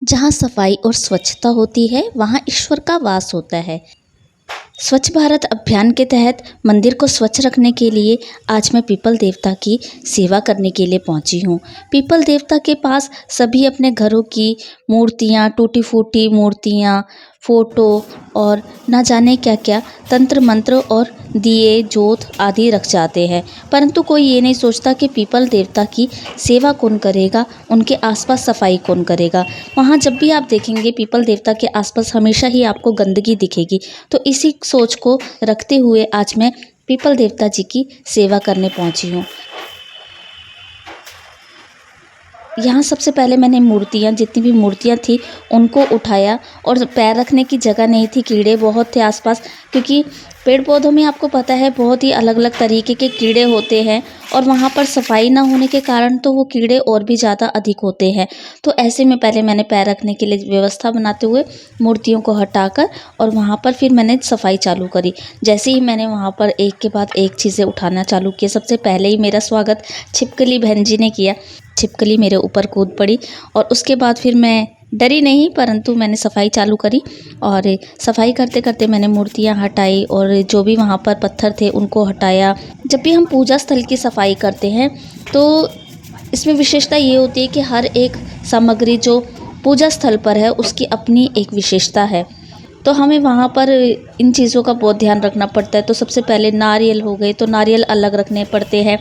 जहाँ सफाई और स्वच्छता होती है वहाँ ईश्वर का वास होता है। स्वच्छ भारत अभियान के तहत मंदिर को स्वच्छ रखने के लिए आज मैं पीपल देवता की सेवा करने के लिए पहुंची हूँ। पीपल देवता के पास सभी अपने घरों की मूर्तियाँ, टूटी फूटी मूर्तियाँ, फोटो और ना जाने क्या क्या तंत्र मंत्र और दिए जोत आदि रख जाते हैं, परंतु कोई ये नहीं सोचता कि पीपल देवता की सेवा कौन करेगा, उनके आसपास सफाई कौन करेगा। वहाँ जब भी आप देखेंगे पीपल देवता के आसपास हमेशा ही आपको गंदगी दिखेगी। तो इसी सोच को रखते हुए आज मैं पीपल देवता जी की सेवा करने पहुँची हूँ। यहाँ सबसे पहले मैंने मूर्तियाँ, जितनी भी मूर्तियाँ थी उनको उठाया और पैर रखने की जगह नहीं थी, कीड़े बहुत थे आसपास, क्योंकि पेड़ पौधों में आपको पता है बहुत ही अलग अलग तरीके के कीड़े होते हैं और वहाँ पर सफाई ना होने के कारण तो वो कीड़े और भी ज़्यादा अधिक होते हैं। तो ऐसे में पहले मैंने पैर रखने के लिए व्यवस्था बनाते हुए मूर्तियों को हटाकर और वहाँ पर फिर मैंने सफाई चालू करी। जैसे ही मैंने वहाँ पर एक के बाद एक चीज़ें उठाना चालू किया, सबसे पहले ही मेरा स्वागत छिपकली बहन जी ने किया। छिपकली मेरे ऊपर कूद पड़ी और उसके बाद फिर मैं डरी नहीं, परंतु मैंने सफाई चालू करी और सफाई करते करते मैंने मूर्तियाँ हटाई और जो भी वहाँ पर पत्थर थे उनको हटाया। जब भी हम पूजा स्थल की सफाई करते हैं तो इसमें विशेषता ये होती है कि हर एक सामग्री जो पूजा स्थल पर है उसकी अपनी एक विशेषता है, तो हमें वहाँ पर इन चीज़ों का बहुत ध्यान रखना पड़ता है। तो सबसे पहले नारियल हो गए, तो नारियल अलग रखने पड़ते हैं।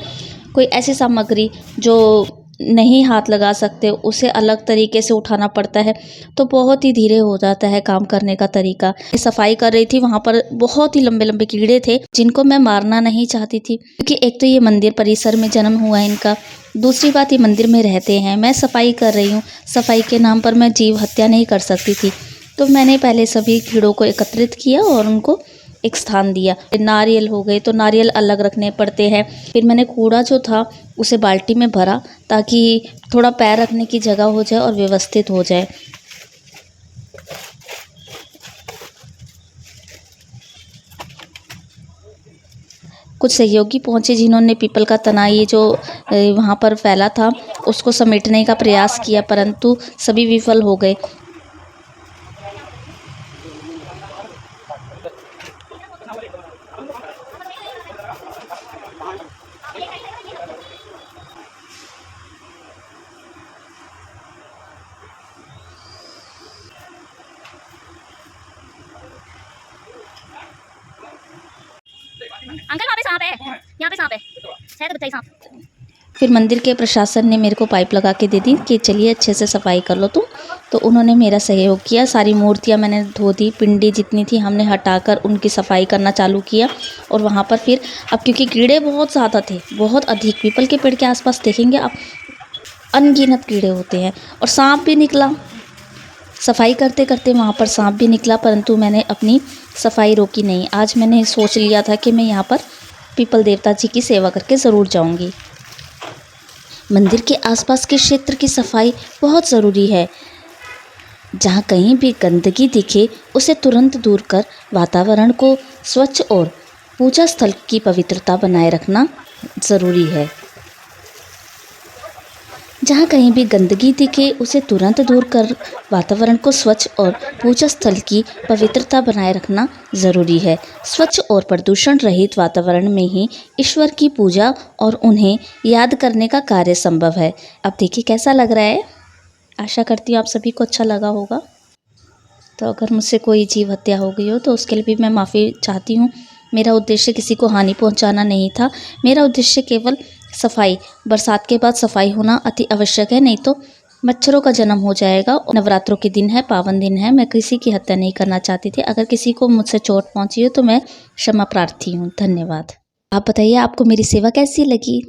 कोई ऐसी सामग्री जो नहीं हाथ लगा सकते उसे अलग तरीके से उठाना पड़ता है, तो बहुत ही धीरे हो जाता है काम करने का तरीका। सफाई कर रही थी, वहाँ पर बहुत ही लंबे लंबे कीड़े थे जिनको मैं मारना नहीं चाहती थी, क्योंकि एक तो ये मंदिर परिसर में जन्म हुआ है इनका, दूसरी बात ये मंदिर में रहते हैं। मैं सफाई कर रही हूँ, सफाई के नाम पर मैं जीव हत्या नहीं कर सकती थी। तो मैंने पहले सभी कीड़ों को एकत्रित किया और उनको एक स्थान दिया। नारियल हो गए तो नारियल अलग रखने पड़ते हैं। फिर मैंने कूड़ा जो था उसे बाल्टी में भरा ताकि थोड़ा पैर रखने की जगह हो जाए और व्यवस्थित हो जाए। कुछ सहयोगी पहुंचे जिन्होंने पीपल का तना ये जो वहाँ पर फैला था उसको समेटने का प्रयास किया, परंतु सभी विफल हो गए। अंकल वहाँ पे सांप है, यहाँ पे सांप है तो बताइए सांप। फिर मंदिर के प्रशासन ने मेरे को पाइप लगा के दे दी कि चलिए अच्छे से सफाई कर लो तुम। तो उन्होंने मेरा सहयोग किया, सारी मूर्तियाँ मैंने धो दी, पिंडी जितनी थी हमने हटाकर उनकी सफाई करना चालू किया। और वहाँ पर फिर अब क्योंकि कीड़े बहुत ज़्यादा थे, बहुत अधिक, पीपल के पेड़ के आसपास देखेंगे आप अनगिनत कीड़े होते हैं और सांप भी निकला। सफाई करते करते वहाँ पर सांप भी निकला, परंतु मैंने अपनी सफाई रोकी नहीं। आज मैंने सोच लिया था कि मैं यहाँ पर पीपल देवता जी की सेवा करके ज़रूर जाऊँगी। मंदिर के आसपास के क्षेत्र की सफाई बहुत ज़रूरी है। जहाँ कहीं भी गंदगी दिखे उसे तुरंत दूर कर वातावरण को स्वच्छ और पूजा स्थल की पवित्रता बनाए रखना ज़रूरी है। जहाँ कहीं भी गंदगी दिखे उसे तुरंत दूर कर वातावरण को स्वच्छ और पूजा स्थल की पवित्रता बनाए रखना ज़रूरी है। स्वच्छ और प्रदूषण रहित वातावरण में ही ईश्वर की पूजा और उन्हें याद करने का कार्य संभव है। अब देखिए कैसा लग रहा है। आशा करती हूँ आप सभी को अच्छा लगा होगा। तो अगर मुझसे कोई जीव हत्या हो गई हो तो उसके लिए भी मैं माफ़ी चाहती हूँ। मेरा उद्देश्य किसी को हानि पहुँचाना नहीं था। मेरा उद्देश्य केवल सफाई, बरसात के बाद सफाई होना अति आवश्यक है, नहीं तो मच्छरों का जन्म हो जाएगा। नवरात्रों के दिन है, पावन दिन है, मैं किसी की हत्या नहीं करना चाहती थी। अगर किसी को मुझसे चोट पहुँची हो तो मैं क्षमा प्रार्थी हूँ। धन्यवाद। आप बताइए आपको मेरी सेवा कैसी लगी।